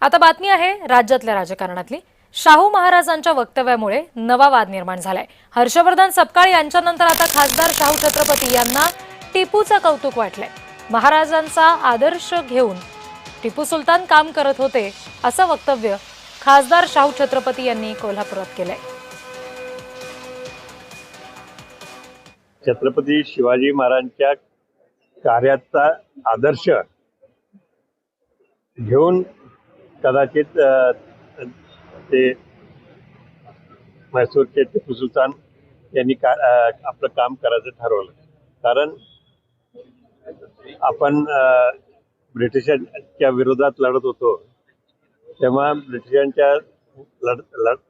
आता बातमी आहे राज्यातल्या राजकारणातली। शाहू महाराजांच्या वक्तव्यामुळे नवा वाद निर्माण झालाय। हर्षवर्धन सपकाळ यांच्यानंतर आता खासदार शाहू छत्रपती यांना टिपूचं कौतुक वाटलंय। महाराजांचा आदर्श घेऊन टिपू सुलतान काम करत होते असं वक्तव्य खासदार शाहू छत्रपती यांनी कोल्हापुरात केलंय। छत्रपती शिवाजी महाराजांच्या कार्याचा आदर्श घेऊन कदाचित ते मैसूरचे टिपू सुलतान यांनी आपलं काम करायचं ठरवलं। कारण आपण ब्रिटिशांच्या विरोधात लढत होतो, तेव्हा ब्रिटिशांच्या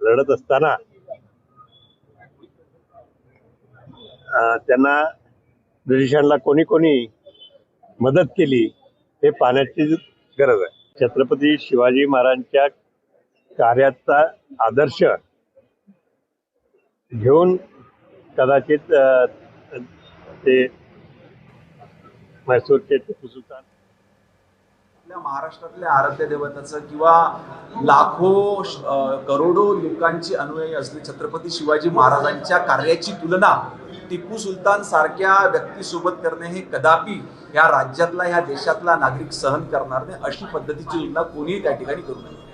लढत असताना त्यांना ब्रिटिशांना कोणी मदत केली हे पाहण्याची गरज आहे। छत्रपती शिवाजी महाराजांच्या कार्याचा आदर्श घेऊन कदाचित ते मैसूरचे टिपू सुलतान आपल्या महाराष्ट्रातल्या आराध्य देवताचं किंवा लाखो करोडो लोकांची अनुयायी असलेले छत्रपती शिवाजी महाराजांच्या कार्याची तुलना टिपू सुलतान सारख्या व्यक्तीसोबत करणे हे कदापि या राज्यातला या देशातला नागरिक सहन करणार नाही। अशी पद्धतीची तुलना कोणीही त्या ठिकाणी करू नये।